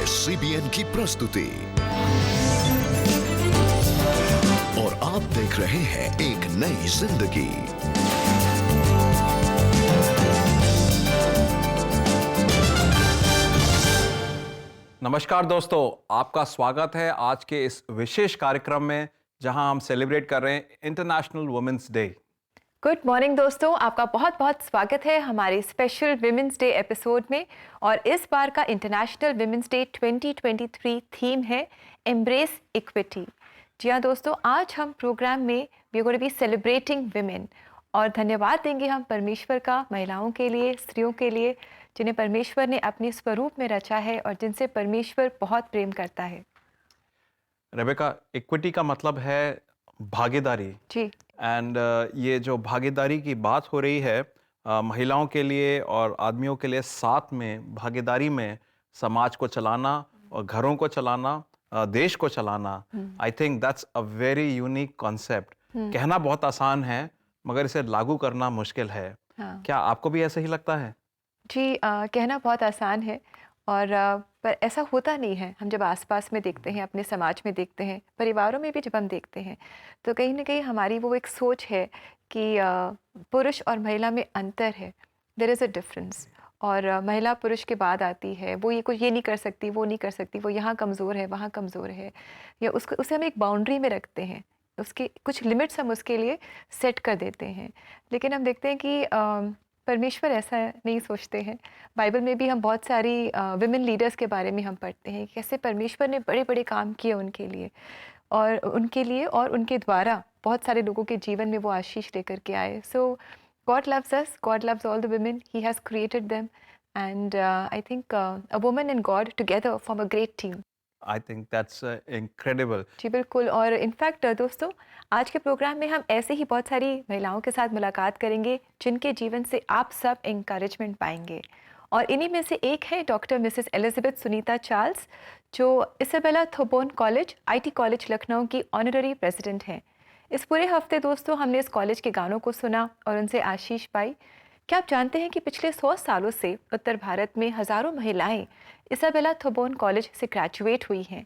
है CBN की प्रस्तुति और आप देख रहे हैं एक नई जिंदगी। नमस्कार दोस्तों, आपका स्वागत है आज के इस विशेष कार्यक्रम में जहां हम सेलिब्रेट कर रहे हैं International Women's Day. Good morning दोस्तों, आपका बहुत बहुत स्वागत है हमारे स्पेशल विमेंस डे एपिसोड में। और इस बार का इंटरनेशनल विमेंस डे 2023 थीम है एम्ब्रेस इक्विटी। जी हाँ दोस्तों, आज हम प्रोग्राम में we are going to be celebrating women और धन्यवाद देंगे हम परमेश्वर का महिलाओं के लिए, स्त्रियों के लिए, जिन्हें परमेश्वर ने अपने स्वरूप में रचा है और जिनसे परमेश्वर बहुत प्रेम करता है। रेबेका, इक्विटी का मतलब है भागीदारी जी। एंड ये जो भागीदारी की बात हो रही है महिलाओं के लिए और आदमियों के लिए, साथ में भागीदारी में समाज को चलाना और घरों को चलाना, देश को चलाना। आई think that's a very unique concept. कहना बहुत आसान है मगर इसे लागू करना मुश्किल है। हाँ। क्या आपको भी ऐसा ही लगता है? जी, कहना बहुत आसान है और पर ऐसा होता नहीं है। हम जब आसपास में देखते हैं, अपने समाज में देखते हैं, परिवारों में भी जब हम देखते हैं, तो कहीं ना कहीं हमारी वो एक सोच है कि पुरुष और महिला में अंतर है, देयर इज़ अ डिफरेंस। और महिला पुरुष के बाद आती है, वो ये कुछ ये नहीं कर सकती, वो नहीं कर सकती, वो यहाँ कमज़ोर है, वहाँ कमज़ोर है, या उसको उसे हम एक बाउंड्री में रखते हैं, उसके कुछ लिमिट्स हम उसके लिए सेट कर देते हैं। लेकिन हम देखते हैं कि परमेश्वर ऐसा नहीं सोचते हैं। बाइबल में भी हम बहुत सारी विमेन लीडर्स के बारे में हम पढ़ते हैं, कैसे परमेश्वर ने बड़े बड़े काम किए उनके लिए और उनके द्वारा बहुत सारे लोगों के जीवन में वो आशीष लेकर के आए। So god loves us, god loves all the women, he has created them and I think a woman and god together form a great team. I think that's incredible. जी बिल्कुल। और इनफैक्ट दोस्तों, आज के प्रोग्राम में हम ऐसे ही बहुत सारी महिलाओं के साथ मुलाकात करेंगे जिनके जीवन से आप सब इंकरेजमेंट पाएंगे। और इन्हीं में से एक है doctor Mrs Elizabeth Sunita Charles, जो Isabella Thoburn college, IT college Lucknow की ऑनररी प्रेसिडेंट हैं। इस पूरे हफ्ते दोस्तों हमने इस कॉलेज के गानों को सुना और उनसे आशीष पाई। क्या आप जानते हैं कि पिछले 100 सालों से उत्तर भारत में हज़ारों महिलाएं इसाबेला थोबोन कॉलेज से ग्रेजुएट हुई हैं।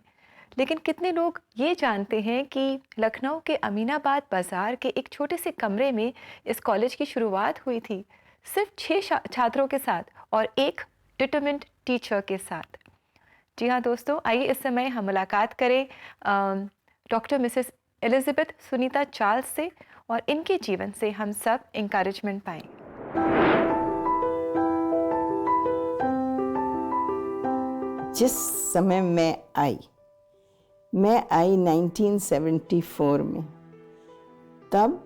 लेकिन कितने लोग ये जानते हैं कि लखनऊ के अमीनाबाद बाज़ार के एक छोटे से कमरे में इस कॉलेज की शुरुआत हुई थी, सिर्फ 6 छात्रों के साथ और एक डिटरमिन्ड टीचर के साथ। जी हाँ दोस्तों, आइए इस समय हम मुलाकात करें doctor Mrs Elizabeth Sunita Charles से और इनके जीवन से हम सब इंकरेजमेंट पाएं। जिस समय मैं आई 1974 में, तब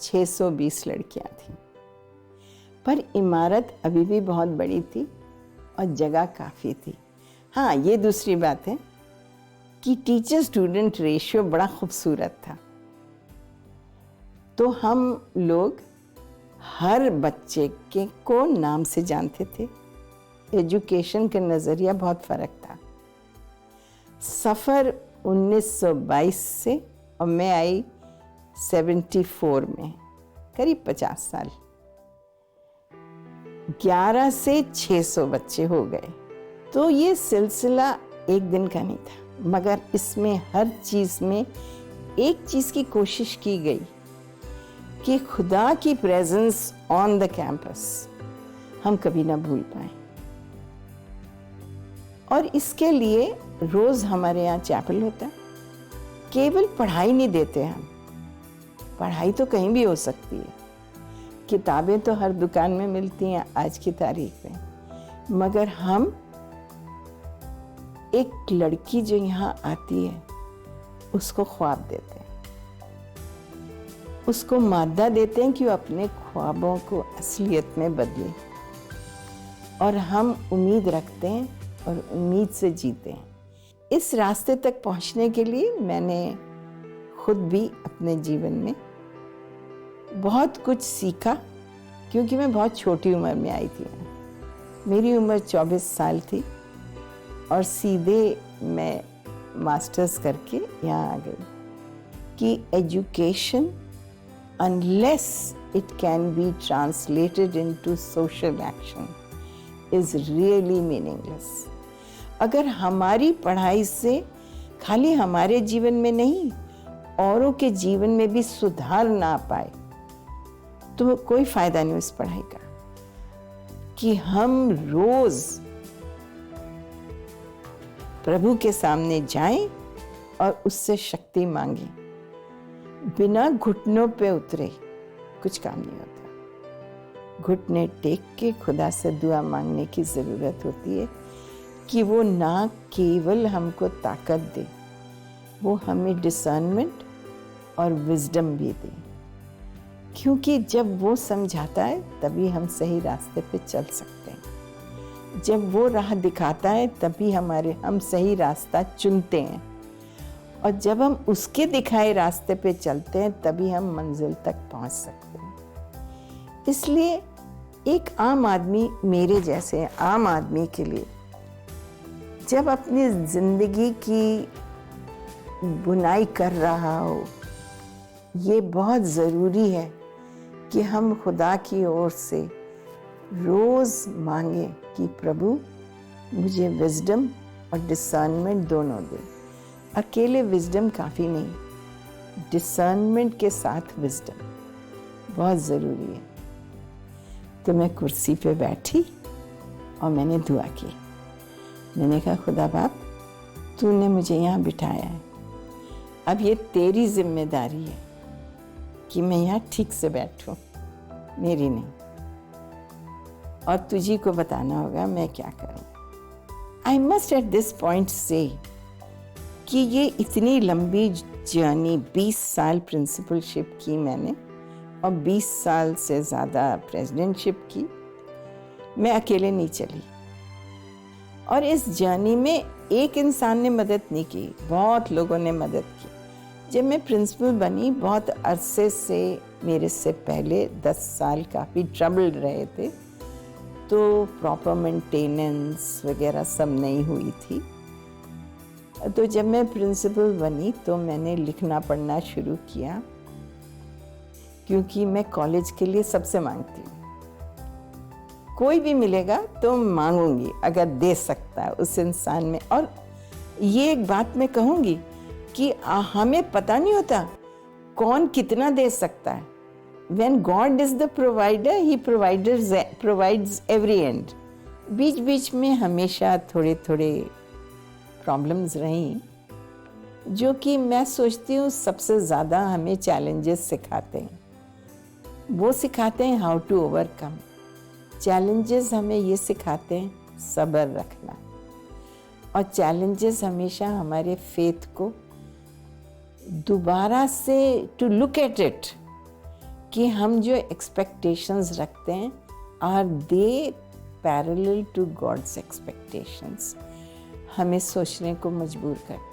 620 लड़कियां थीं, पर इमारत अभी भी बहुत बड़ी थी और जगह काफ़ी थी। हाँ, ये दूसरी बात है कि टीचर स्टूडेंट रेशियो बड़ा खूबसूरत था। तो हम लोग हर बच्चे को नाम से जानते थे। एजुकेशन का नज़रिया बहुत फ़र्क था। सफ़र 1922 से और मैं आई 74 में, करीब 50 साल। 11 से 600 बच्चे हो गए। तो ये सिलसिला एक दिन का नहीं था, मगर इसमें हर चीज़ में एक चीज़ की कोशिश की गई कि खुदा की प्रेजेंस ऑन द कैंपस हम कभी ना भूल पाए। और इसके लिए रोज़ हमारे यहाँ चैपल होता है। केवल पढ़ाई नहीं देते हम, पढ़ाई तो कहीं भी हो सकती है, किताबें तो हर दुकान में मिलती हैं आज की तारीख में, मगर हम एक लड़की जो यहाँ आती है उसको ख्वाब देते हैं, उसको मादा देते हैं कि वो अपने ख्वाबों को असलियत में बदले, और हम उम्मीद रखते हैं और उम्मीद से जीते हैं। इस रास्ते तक पहुंचने के लिए मैंने खुद भी अपने जीवन में बहुत कुछ सीखा, क्योंकि मैं बहुत छोटी उम्र में आई थी। मेरी उम्र 24 साल थी और सीधे मैं मास्टर्स करके यहाँ आ गई कि education, unless it can be translated into social action, is really meaningless. अगर हमारी पढ़ाई से खाली हमारे जीवन में नहीं, औरों के जीवन में भी सुधार ना आ पाए, तो कोई फायदा नहीं उस पढ़ाई का। कि हम रोज प्रभु के सामने जाएं और उससे शक्ति मांगें, बिना घुटनों पे उतरे कुछ काम नहीं होता। घुटने टेक के खुदा से दुआ मांगने की जरूरत होती है कि वो ना केवल हमको ताकत दे, वो हमें डिसर्नमेंट और विजडम भी दे, क्योंकि जब वो समझाता है तभी हम सही रास्ते पे चल सकते हैं। जब वो राह दिखाता है तभी हम सही रास्ता चुनते हैं, और जब हम उसके दिखाए रास्ते पे चलते हैं तभी हम मंजिल तक पहुंच सकते हैं। इसलिए एक आम आदमी, मेरे जैसे आम आदमी के लिए, जब अपनी जिंदगी की बुनाई कर रहा हो, ये बहुत ज़रूरी है कि हम खुदा की ओर से रोज़ मांगे कि प्रभु मुझे विजडम और डिसर्नमेंट दोनों दे। अकेले विजडम काफ़ी नहीं, डिसर्नमेंट के साथ विजडम बहुत ज़रूरी है। तो मैं कुर्सी पे बैठी और मैंने दुआ की। मैंने कहा, खुदा बाप, तूने मुझे यहाँ बिठाया है, अब ये तेरी जिम्मेदारी है कि मैं यहाँ ठीक से बैठूं, मेरी नहीं, और तुझी को बताना होगा मैं क्या करूं। I must at this point से कि ये इतनी लंबी जर्नी, 20 साल प्रिंसिपलशिप की मैंने और 20 साल से ज़्यादा प्रेसिडेंटशिप की, मैं अकेले नहीं चली। और इस जर्नी में एक इंसान ने मदद नहीं की, बहुत लोगों ने मदद की। जब मैं प्रिंसिपल बनी, बहुत अरसे से, मेरे से पहले 10 साल काफ़ी ट्रबल रहे थे, तो प्रॉपर मेंटेनेंस वगैरह सब नहीं हुई थी। तो जब मैं प्रिंसिपल बनी तो मैंने लिखना पढ़ना शुरू किया, क्योंकि मैं कॉलेज के लिए सबसे मांगती हूँ। कोई भी मिलेगा तो मांगूंगी अगर दे सकता है उस इंसान में। और ये एक बात मैं कहूँगी कि हमें पता नहीं होता कौन कितना दे सकता है। When God is the provider, He provides every end. बीच बीच में हमेशा थोड़े थोड़े प्रॉब्लम्स रही, जो कि मैं सोचती हूँ सबसे ज़्यादा हमें चैलेंजेस सिखाते हैं। वो सिखाते हैं हाउ टू ओवरकम। चैलेंजेस हमें ये सिखाते हैं सब्र रखना, और चैलेंजेस हमेशा हमारे फेथ को दोबारा से टू लुक एट इट, कि हम जो एक्सपेक्टेशंस रखते हैं are they parallel to God's expectations, हमें सोचने को मजबूर करते हैं।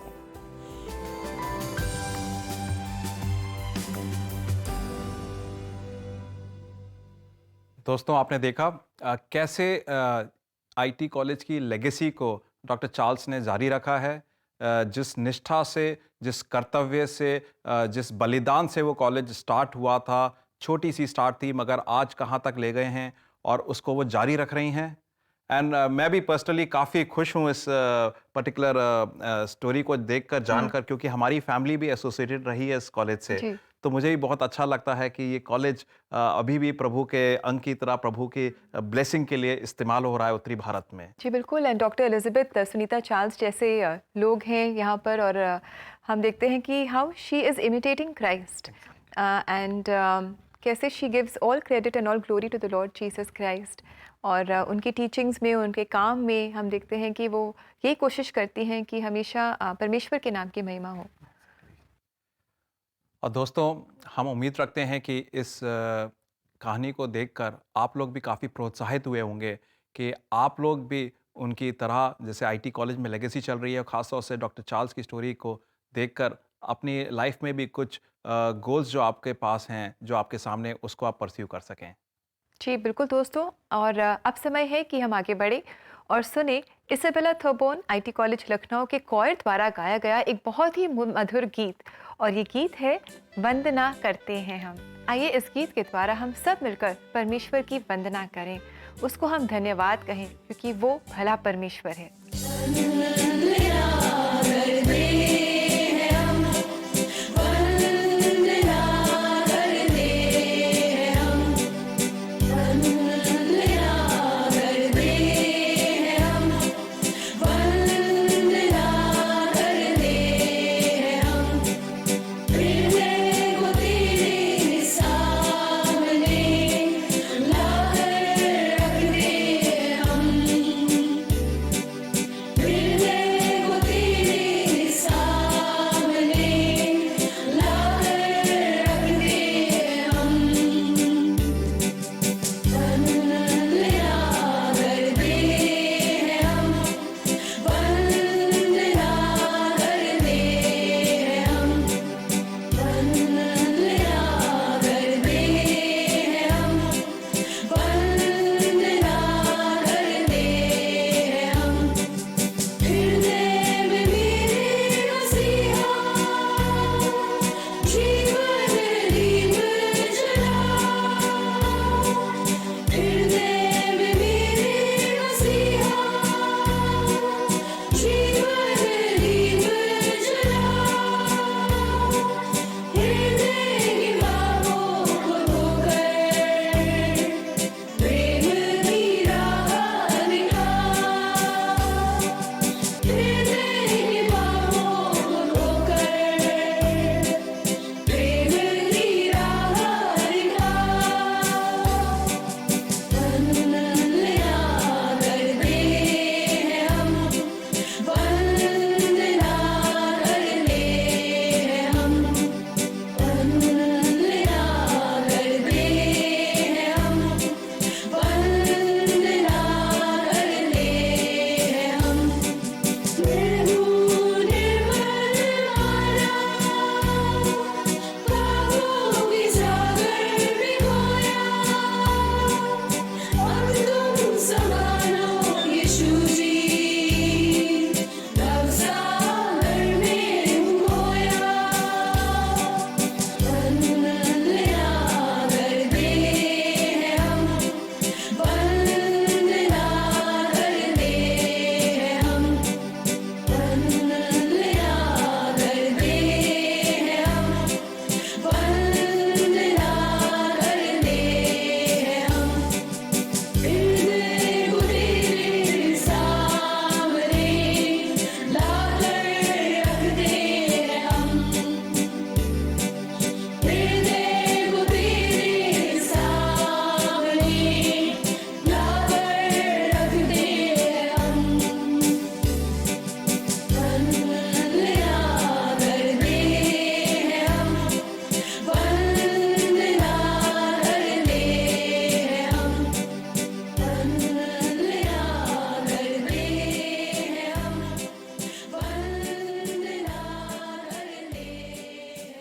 दोस्तों, आपने देखा कैसे आईटी कॉलेज की लेगेसी को डॉक्टर चार्ल्स ने जारी रखा है। जिस निष्ठा से, जिस कर्तव्य से, जिस बलिदान से वो कॉलेज स्टार्ट हुआ था, छोटी सी स्टार्ट थी मगर आज कहाँ तक ले गए हैं और उसको वो जारी रख रही हैं। एंड मैं भी पर्सनली काफ़ी खुश हूँ इस पर्टिकुलर स्टोरी को देखकर, जानकर, क्योंकि हमारी फैमिली भी एसोसिएटेड रही है इस कॉलेज से। तो मुझे भी बहुत अच्छा लगता है कि ये कॉलेज अभी भी प्रभु के अंग की तरह, प्रभु की ब्लेसिंग के लिए इस्तेमाल हो रहा है उत्तरी भारत में। जी बिल्कुल। And doctor Elizabeth Sunita Charles जैसे लोग हैं यहाँ पर, और हम देखते हैं कि how she is imitating Christ, and कैसे she gives all credit and all glory to the Lord Jesus Christ. और उनकी टीचिंग्स में, उनके काम में हम देखते हैं कि वो यही कोशिश करती हैं कि हमेशा परमेश्वर के नाम की महिमा हो। और दोस्तों, हम उम्मीद रखते हैं कि इस कहानी को देखकर आप लोग भी काफ़ी प्रोत्साहित हुए होंगे कि आप लोग भी उनकी तरह, जैसे आईटी कॉलेज में लेगेसी चल रही है, और ख़ास तौर से डॉक्टर चार्ल्स की स्टोरी को देखकर अपनी लाइफ में भी कुछ गोल्स जो आपके पास हैं, जो आपके सामने, उसको आप परस्यू कर सकें। जी बिल्कुल दोस्तों। और अब समय है कि हम आगे बढ़े और सुने इसाबेला थॉर्बोन आईटी कॉलेज लखनऊ के कॉयर द्वारा गाया गया एक बहुत ही मधुर गीत, और ये गीत है वंदना करते हैं हम। आइए इस गीत के द्वारा हम सब मिलकर परमेश्वर की वंदना करें, उसको हम धन्यवाद कहें, क्योंकि वो भला परमेश्वर है।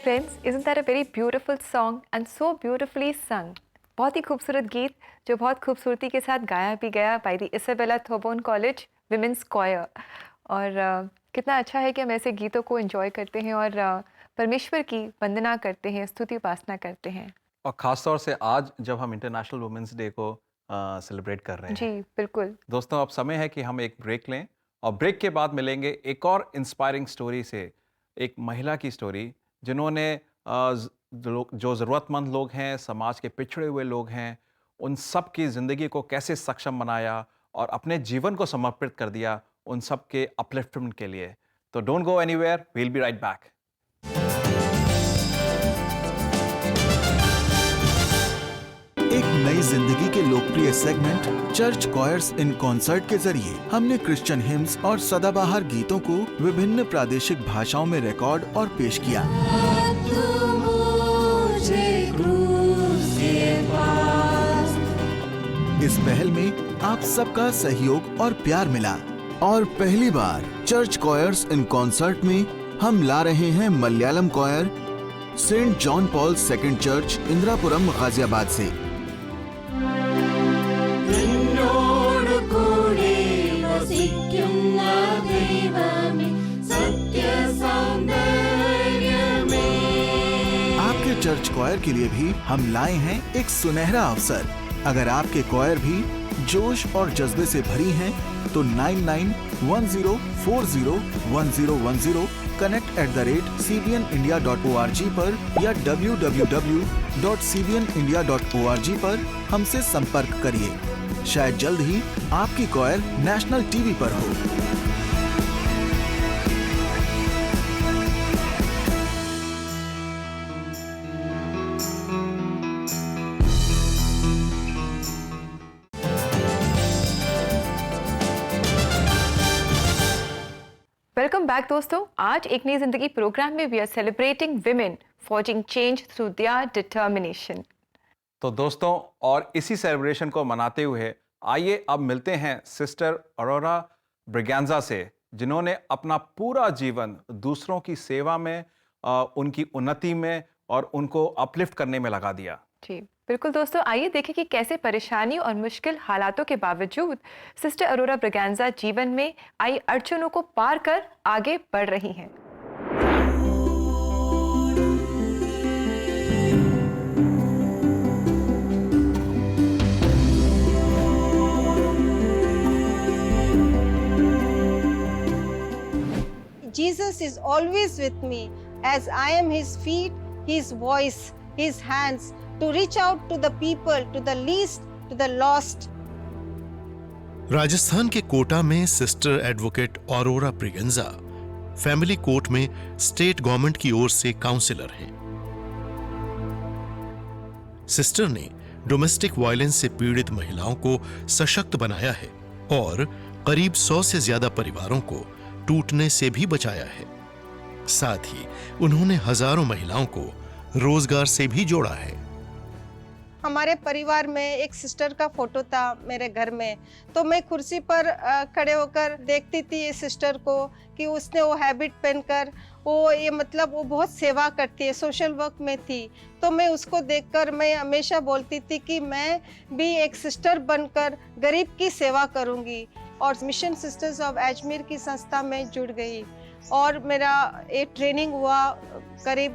Friends, isn't that a very beautiful song and so beautifully sung? बहुत ही खूबसूरत गीत जो बहुत खूबसूरती के साथ गाया भी गया by the Isabella Thoburn college women's choir. और कितना अच्छा है कि हम ऐसे गीतों को एंजॉय करते हैं और परमेश्वर की वंदना करते हैं, स्तुति उपासना करते हैं। और ख़ास तौर से आज जब हम इंटरनेशनल वुमेंस डे को सेलिब्रेट कर रहे हैं। जी बिल्कुल। दोस्तों, अब समय है कि हम एक ब्रेक लें और ब्रेक के बाद मिलेंगे एक और इंस्पायरिंग स्टोरी से, एक महिला की स्टोरी जिन्होंने जो ज़रूरतमंद लोग हैं, समाज के पिछड़े हुए लोग हैं, उन सब की ज़िंदगी को कैसे सक्षम बनाया और अपने जीवन को समर्पित कर दिया उन सब के अपलिफ्टमेंट के लिए। तो don't go anywhere, we will be right back. एक नई जिंदगी के लोकप्रिय segment church choirs in concert के जरिए हमने क्रिश्चियन हिम्स और सदाबहार गीतों को विभिन्न प्रादेशिक भाषाओं में रिकॉर्ड और पेश किया। इस पहल में आप सबका सहयोग और प्यार मिला और पहली बार चर्च कॉयर्स इन कॉन्सर्ट में हम ला रहे हैं Malayalam choir Saint John Paul Second church Indirapuram Ghaziabad से। आपके चर्च कॉयर के लिए भी हम लाए हैं एक सुनहरा अवसर। अगर आपके कॉयर भी जोश और जज्बे से भरी हैं, तो 9910401010 connect@cbnindia.org पर या www.cbnindia.org पर हमसे संपर्क करिए। शायद जल्द ही आपकी कॉयर नेशनल टीवी पर हो। वेलकम बैक दोस्तों। आज एक नई जिंदगी प्रोग्राम में we are celebrating women forging change through their determination. तो दोस्तों, और इसी सेलिब्रेशन को मनाते हुए आइए अब मिलते हैं सिस्टर अरोरा ब्रिगेंजा से, जिन्होंने अपना पूरा जीवन दूसरों की सेवा में, उनकी उन्नति में और उनको अपलिफ्ट करने में लगा दिया। जी बिल्कुल दोस्तों, आइए देखें कि कैसे परेशानी और मुश्किल हालातों के बावजूद सिस्टर अरोरा ब्रिगेंजा जीवन में आई अड़चनों को पार कर आगे बढ़ रही हैं। Jesus is always with me as I am his feet, his voice, his hands to reach out to the people, to the least, to the lost. Rajasthan के कोटा में sister advocate Arora Braganza family court में स्टेट गवर्नमेंट की ओर से counsellor हैं। Sister ने domestic violence से पीड़ित महिलाओं को सशक्त बनाया है और करीब 100 से ज्यादा परिवारों को टूटने से भी बचाया है। साथ ही उन्होंने हजारों महिलाओं को रोजगार से भी जोड़ा है। हमारे परिवार में एक सिस्टर का फोटो था मेरे घर में, तो मैं कुर्सी पर खड़े होकर देखती थी ये सिस्टर को कि उसने वो हैबिट पहनकर वो बहुत सेवा करती है, सोशल वर्क में थी। तो मैं उसको देखकर मैं हमेशा बोलती थी कि मैं भी एक सिस्टर बनकर गरीब की सेवा करूंगी, और मिशन सिस्टर्स ऑफ अजमेर की संस्था में जुड़ गई। और मेरा एक ट्रेनिंग हुआ करीब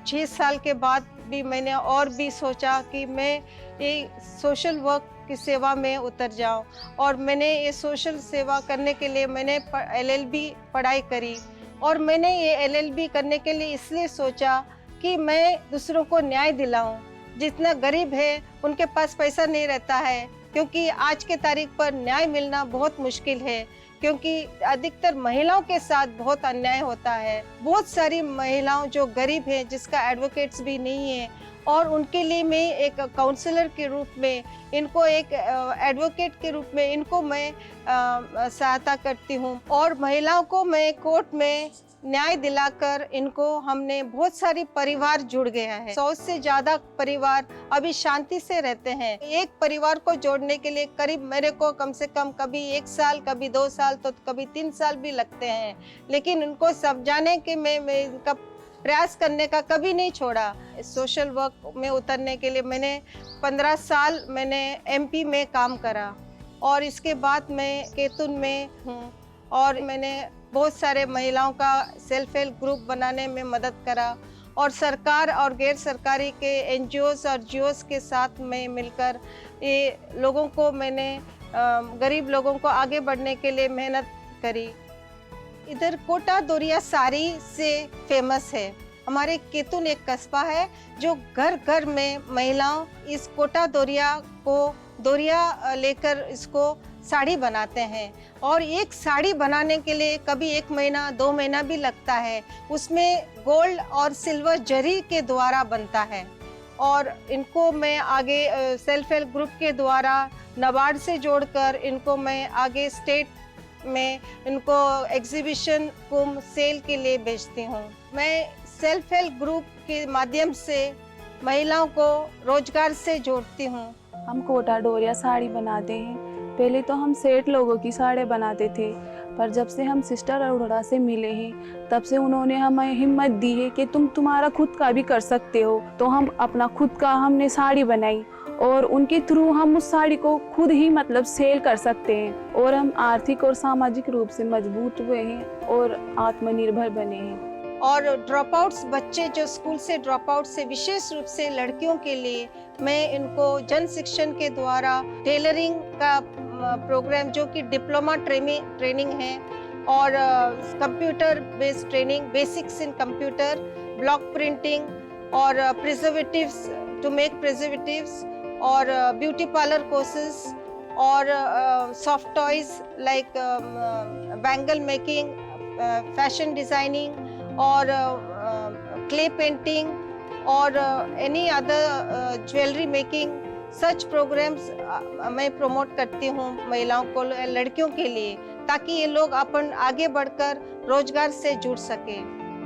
6 साल के बाद भी मैंने और भी सोचा कि मैं ये सोशल वर्क की सेवा में उतर जाऊं, और मैंने ये सोशल सेवा करने के लिए मैंने LLB पढ़ाई करी। और मैंने ये LLB करने के लिए इसलिए सोचा कि मैं दूसरों को न्याय दिलाऊं। जितना गरीब है उनके पास पैसा नहीं रहता है, क्योंकि आज के तारीख पर न्याय मिलना बहुत मुश्किल है, क्योंकि अधिकतर महिलाओं के साथ बहुत अन्याय होता है। बहुत सारी महिलाओं जो गरीब हैं, जिसका एडवोकेट्स भी नहीं है, और उनके लिए मैं एक काउंसलर के रूप में, इनको एक एडवोकेट के रूप में इनको मैं सहायता करती हूँ। और महिलाओं को मैं कोर्ट में न्याय दिलाकर इनको हमने बहुत सारी परिवार जुड़ गया है। 100 से ज्यादा परिवार अभी शांति से रहते हैं। एक परिवार को जोड़ने के लिए करीब मेरे को कम से कम कभी 1 साल, कभी 2 साल, तो कभी 3 साल भी लगते हैं, लेकिन इनको समझाने के मैं इनका प्रयास करने का कभी नहीं छोड़ा। सोशल वर्क में उतरने के लिए मैंने 15 साल मैंने MP में काम करा, और इसके बाद मैं केतुन में हूँ, और मैंने बहुत सारे महिलाओं का सेल्फ हेल्प ग्रुप बनाने में मदद करा। और सरकार और गैर सरकारी के NGOs और GOs के साथ में मिलकर ये लोगों को मैंने गरीब लोगों को आगे बढ़ने के लिए मेहनत करी। इधर कोटा दोरिया साड़ी से फेमस है। हमारे केतुन एक कस्बा है जो घर घर में महिलाओं इस कोटा दोरिया लेकर इसको साड़ी बनाते हैं, और एक साड़ी बनाने के लिए कभी 1 महीना 2 महीना भी लगता है। उसमें गोल्ड और सिल्वर जरी के द्वारा बनता है। और इनको मैं आगे सेल्फ हेल्प ग्रुप के द्वारा नाबार्ड से जोड़कर इनको मैं आगे स्टेट में इनको एग्जीबिशन कुंभ सेल के लिए बेचती हूँ। मैं सेल्फ हेल्प ग्रुप के माध्यम से महिलाओं को रोजगार से जोड़ती हूँ। हम कोटा डोरिया साड़ी बनाते हैं। पहले तो हम सेठ लोगों की साड़ी बनाते थे, पर जब से हम सिस्टर अरोरा से मिले हैं, तब से उन्होंने हमें हिम्मत दी है कि तुम्हारा खुद का भी कर सकते हो। तो हम अपना खुद का हमने साड़ी बनाई, और उनके थ्रू हम उस साड़ी को खुद ही सेल कर सकते हैं, और हम आर्थिक और सामाजिक रूप से मजबूत हुए हैं और आत्मनिर्भर बने हैं। और ड्रॉप आउट्स बच्चे जो स्कूल से ड्रॉप आउट से, विशेष रूप से लड़कियों के लिए मैं इनको जन शिक्षण के द्वारा टेलरिंग का प्रोग्राम जो कि डिप्लोमा ट्रेनिंग है और कंप्यूटर बेस्ड ट्रेनिंग, बेसिक्स इन कंप्यूटर, ब्लॉक प्रिंटिंग और प्रिजर्वेटिव्स टू मेक प्रिजर्वेटिव्स और ब्यूटी पार्लर कोर्सेज और soft toys like bangle making, fashion designing और क्ले पेंटिंग और एनी अदर ज्वेलरी मेकिंग, सच प्रोग्राम्स मैं प्रमोट करती हूँ महिलाओं को, लड़कियों के लिए, ताकि ये लोग अपन आगे बढ़कर रोजगार से जुड़ सके।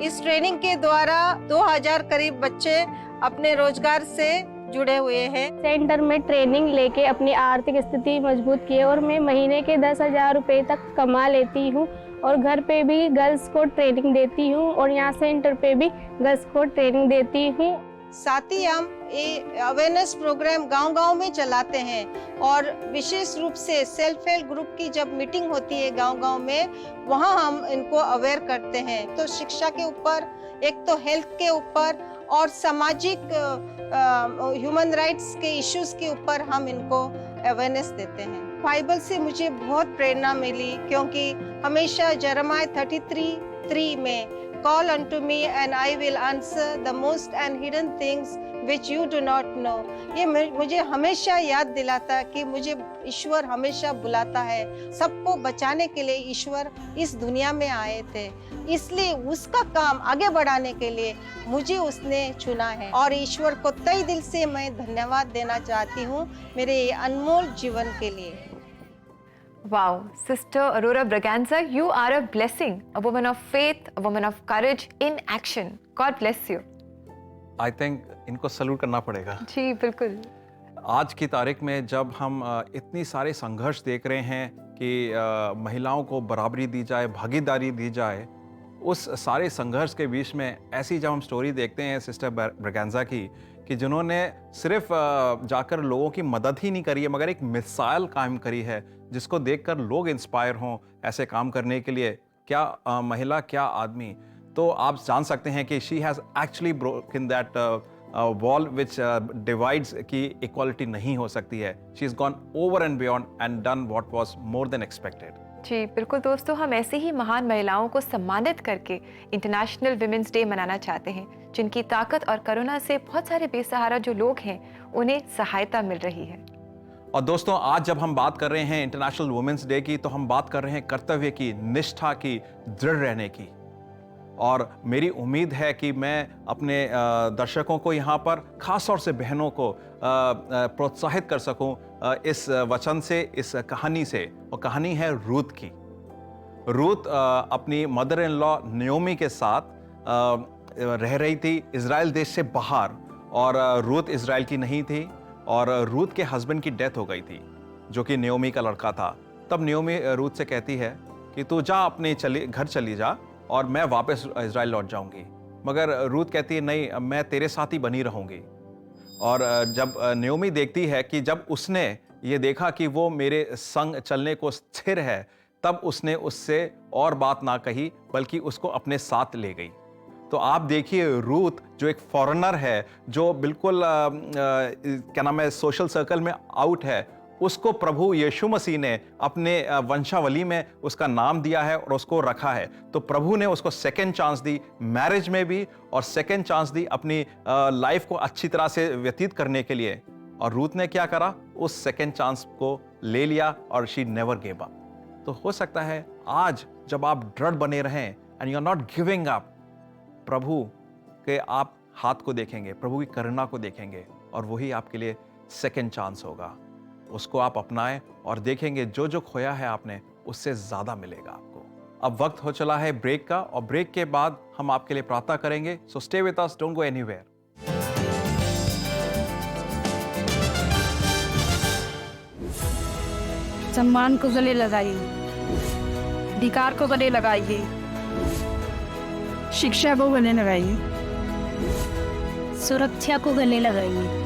इस ट्रेनिंग के द्वारा 2000 करीब बच्चे अपने रोजगार से जुड़े हुए हैं। सेंटर में ट्रेनिंग लेके अपनी आर्थिक स्थिति मजबूत की है और मैं महीने के 10,000 रुपए तक कमा लेती हूँ और घर पे भी गर्ल्स को ट्रेनिंग देती हूँ और यहाँ सेंटर पे भी गर्ल्स को ट्रेनिंग देती हूँ। साथ ही हम ये अवेयरनेस प्रोग्राम गांव-गांव में चलाते हैं और विशेष रूप से सेल्फ हेल्प ग्रुप की जब मीटिंग होती है गांव-गांव में, वहां हम इनको अवेयर करते हैं। तो शिक्षा के ऊपर, एक तो हेल्थ के ऊपर और सामाजिक ह्यूमन राइट्स के इश्यूज के ऊपर हम इनको अवेयरनेस देते हैं। बाइबल से मुझे बहुत प्रेरणा मिली, क्योंकि हमेशा यिर्मयाह 33:3 में Call unto me and I will answer the most and hidden things which you do not know। ये मुझे हमेशा याद दिलाता है कि मुझे ईश्वर हमेशा बुलाता है। सबको बचाने के लिए ईश्वर इस दुनिया में आए थे, इसलिए उसका काम आगे बढ़ाने के लिए मुझे उसने चुना है और ईश्वर को तहे दिल से मैं धन्यवाद देना चाहती हूँ मेरे ये अनमोल जीवन के लिए। Wow, Sister Aurora Braganza, you are a blessing, a woman of faith, a woman of courage in action. God bless you. I think इनको सल्यूट करना पड़ेगा। जी बिल्कुल। आज की तारीख में जब हम इतनी सारे संघर्ष देख रहे हैं कि महिलाओं को बराबरी दी जाए, भागीदारी दी जाए, उस सारे संघर्ष के बीच में ऐसी जब हम स्टोरी देखते हैं सिस्टर ब्रगैंजा की, कि जिन्होंने सिर्फ जाकर लोगों की मदद ही नहीं करी है, मगर एक मिसाल कायम करी है जिसको देखकर लोग इंस्पायर हों ऐसे काम करने के लिए। क्या महिला, क्या आदमी। तो आप जान सकते हैं कि she has actually broken that wall which divides की इक्वालिटी नहीं हो सकती है। She is gone over and beyond and done what was more than expected. जी बिल्कुल दोस्तों, हम ऐसे ही महान महिलाओं को सम्मानित करके इंटरनेशनल विमेंस डे मनाना चाहते हैं, जिनकी ताकत और करुणा से बहुत सारे बेसहारा जो लोग हैं उन्हें सहायता मिल रही है। और दोस्तों, आज जब हम बात कर रहे हैं इंटरनेशनल वुमेन्स डे की, तो हम बात कर रहे हैं कर्तव्य की, निष्ठा की, दृढ़ रहने की। और मेरी उम्मीद है कि मैं अपने दर्शकों को यहाँ पर, खास तौर से बहनों को प्रोत्साहित कर सकूं इस वचन से, इस कहानी से। और कहानी है रूत की। रूत अपनी मदर इन लॉ नयोमी के साथ रह रही थी इज़राइल देश से बाहर, और रूत इज़राइल की नहीं थी और रूत के हस्बैंड की डेथ हो गई थी, जो कि नयोमी का लड़का था। तब नयोमी रूत से कहती है कि तू जा, अपने घर चली जा और मैं वापस इज़राइल लौट जाऊंगी। मगर रूत कहती है नहीं, मैं तेरे साथ ही बनी रहूंगी। और जब नयोमी देखती है कि जब उसने ये देखा कि वो मेरे संग चलने को स्थिर है, तब उसने उससे और बात ना कही, बल्कि उसको अपने साथ ले गई। तो आप देखिए, रूत जो एक फॉरेनर है, जो बिल्कुल क्या नाम है, सोशल सर्कल में आउट है, उसको प्रभु यीशु मसीह ने अपने वंशावली में उसका नाम दिया है और उसको रखा है। तो प्रभु ने उसको सेकंड चांस दी, मैरिज में भी, और सेकंड चांस दी अपनी लाइफ को अच्छी तरह से व्यतीत करने के लिए। और रूत ने क्या करा, उस सेकंड चांस को ले लिया और शी नेवर गिव अप। तो हो सकता है आज जब आप दृढ़ बने रहें and you are not giving up, प्रभु के आप हाथ को देखेंगे, प्रभु की करुणा को देखेंगे, और वही आपके लिए सेकंड चांस होगा। उसको आप अपनाएं और देखेंगे जो जो खोया है आपने, उससे ज्यादा मिलेगा आपको। अब वक्त हो चला है ब्रेक का, और ब्रेक के बाद हम आपके लिए प्रार्थना करेंगे। So stay with us, don't go anywhere. सम्मान को गले लगाइए, अधिकार को गले लगाइए, शिक्षा को गले लगाइए, सुरक्षा को गले लगाइए,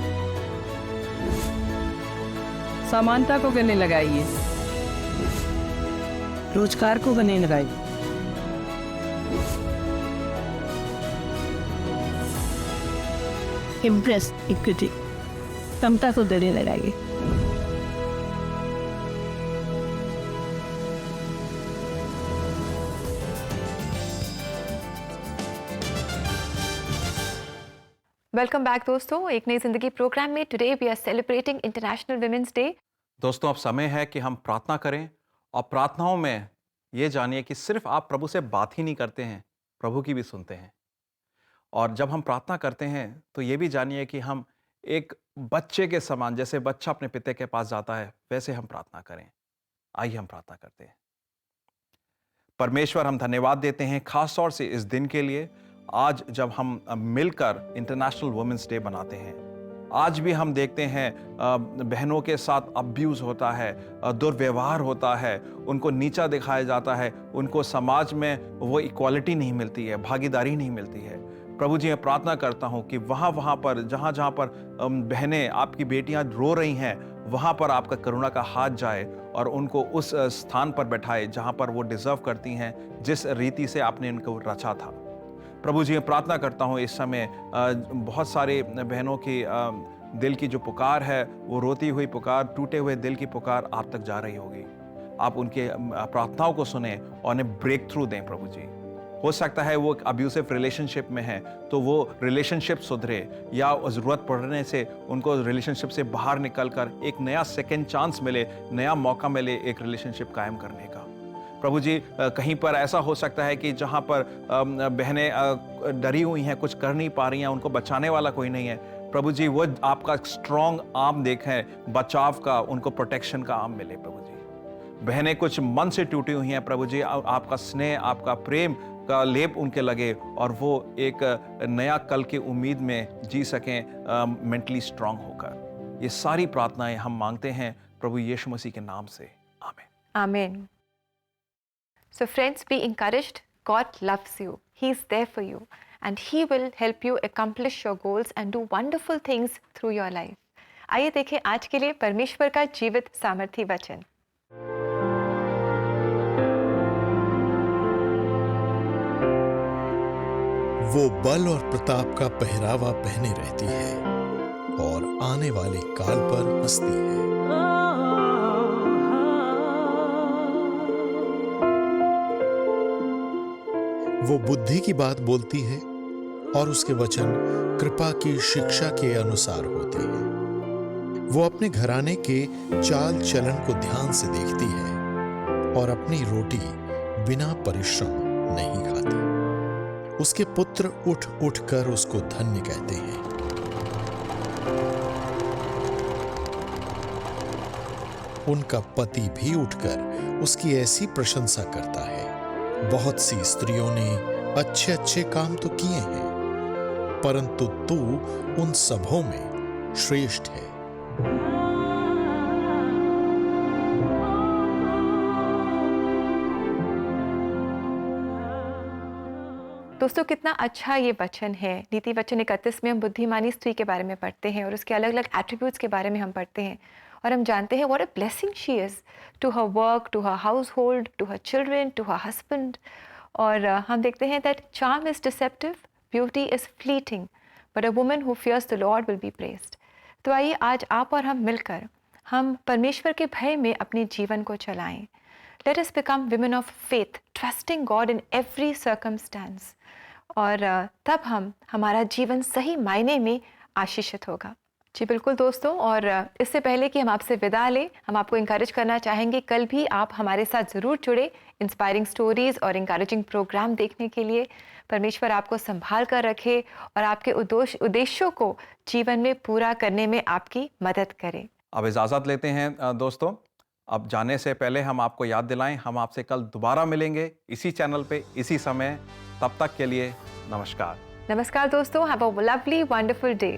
समानता को गले लगाइए, रोजगार को गले लगाइए, इम्प्रेस इक्विटी समता को गले लगाइए। वेलकम बैक दोस्तों, एक नई जिंदगी प्रोग्राम में today we are celebrating International Women's Day. दोस्तों, अब समय है कि हम प्रार्थना करें और प्रार्थनाओं में ये जानिए कि सिर्फ आप प्रभु से बात ही नहीं करते हैं, प्रभु की भी सुनते हैं। और जब हम प्रार्थना करते हैं तो ये भी जानिए कि हम एक बच्चे के समान, जैसे बच्चा अपने पिता के पास जाता है, वैसे हम प्रार्थना करें। आइए हम प्रार्थना करते हैं। परमेश्वर, हम धन्यवाद देते हैं खास तौर से इस दिन के लिए, आज जब हम मिलकर इंटरनेशनल वुमेन्स डे मनाते हैं। आज भी हम देखते हैं बहनों के साथ अब्यूज़ होता है, दुर्व्यवहार होता है, उनको नीचा दिखाया जाता है, उनको समाज में वो इक्वालिटी नहीं मिलती है, भागीदारी नहीं मिलती है। प्रभु जी, मैं प्रार्थना करता हूँ कि वहाँ पर जहाँ पर बहनें, आपकी बेटियाँ रो रही हैं, वहाँ पर आपका करुणा का हाथ जाए और उनको उस स्थान पर बैठाए जहाँ पर वो डिज़र्व करती हैं, जिस रीति से आपने इनको रचा था। प्रभु जी, मैं प्रार्थना करता हूँ इस समय बहुत सारे बहनों की दिल की जो पुकार है, वो रोती हुई पुकार, टूटे हुए दिल की पुकार आप तक जा रही होगी। आप उनके प्रार्थनाओं को सुने और उन्हें ब्रेक थ्रू दें। प्रभु जी, हो सकता है वो एक अब्यूसिव रिलेशनशिप में है, तो वो रिलेशनशिप सुधरे, या ज़रूरत पड़ने से उनको रिलेशनशिप से बाहर निकलकर एक नया सेकेंड चांस मिले, नया मौका मिले एक रिलेशनशिप कायम करने का। प्रभु जी, कहीं पर ऐसा हो सकता है कि जहाँ पर बहनें डरी हुई हैं, कुछ कर नहीं पा रही हैं, उनको बचाने वाला कोई नहीं है। प्रभु जी, वो आपका स्ट्रॉन्ग आर्म देखें, बचाव का, उनको प्रोटेक्शन का आर्म मिले। प्रभु जी, बहनें कुछ मन से टूटी हुई हैं, प्रभु जी आपका स्नेह, आपका प्रेम का लेप उनके लगे और वो एक नया कल की उम्मीद में जी सकें, मेंटली स्ट्रांग होकर। ये सारी प्रार्थनाएं हम मांगते हैं प्रभु यीशु मसीह के नाम से, आमीन। आमीन। So friends, be encouraged. God loves you. He is there for you. And He will help you accomplish your goals and do wonderful things through your life. आइए देखें आज के लिए परमेश्वर का जीवित सामर्थी वचन। वो बल और प्रताप का पहरावा पहने रहती है और आने वाले काल पर हंसती है। वो बुद्धि की बात बोलती है और उसके वचन कृपा की शिक्षा के अनुसार होते हैं। वो अपने घराने के चाल चलन को ध्यान से देखती है और अपनी रोटी बिना परिश्रम नहीं खाती। उसके पुत्र उठ उठ कर उसको धन्य कहते हैं। उनका पति भी उठकर उसकी ऐसी प्रशंसा करता है। बहुत सी स्त्रियों ने अच्छे अच्छे काम तो किए हैं, परंतु तू उन सबों में श्रेष्ठ है। दोस्तों, कितना अच्छा ये वचन है। नीति वचन 31 में हम बुद्धिमानी स्त्री के बारे में पढ़ते हैं और उसके अलग अलग एट्रीब्यूट्स के बारे में हम पढ़ते हैं और हम जानते हैं what a blessing she is to her work, to her household, to her children, to her husband. और हम देखते हैं that charm is deceptive, beauty is fleeting, but a woman who fears the Lord will be praised. तो आइए आज आप और हम मिलकर हम परमेश्वर के भय में अपने जीवन को चलाएं। Let us become women of faith, trusting God in every circumstance. और तब हमारा जीवन सही मायने में आशीषित होगा। जी बिल्कुल दोस्तों, और इससे पहले कि हम आपसे विदा लें, हम आपको इंकरेज करना चाहेंगे कल भी आप हमारे साथ ज़रूर जुड़े इंस्पायरिंग स्टोरीज़ और इंकरेजिंग प्रोग्राम देखने के लिए। परमेश्वर आपको संभाल कर रखे और आपके उद्देश्यों को जीवन में पूरा करने में आपकी मदद करे। अब इजाज़त लेते हैं दोस्तों। अब जाने से पहले हम आपको याद दिलाएं, हम आपसे कल दोबारा मिलेंगे इसी चैनल पे, इसी समय। तब तक के लिए नमस्कार। नमस्कार दोस्तों, have a lovely wonderful day.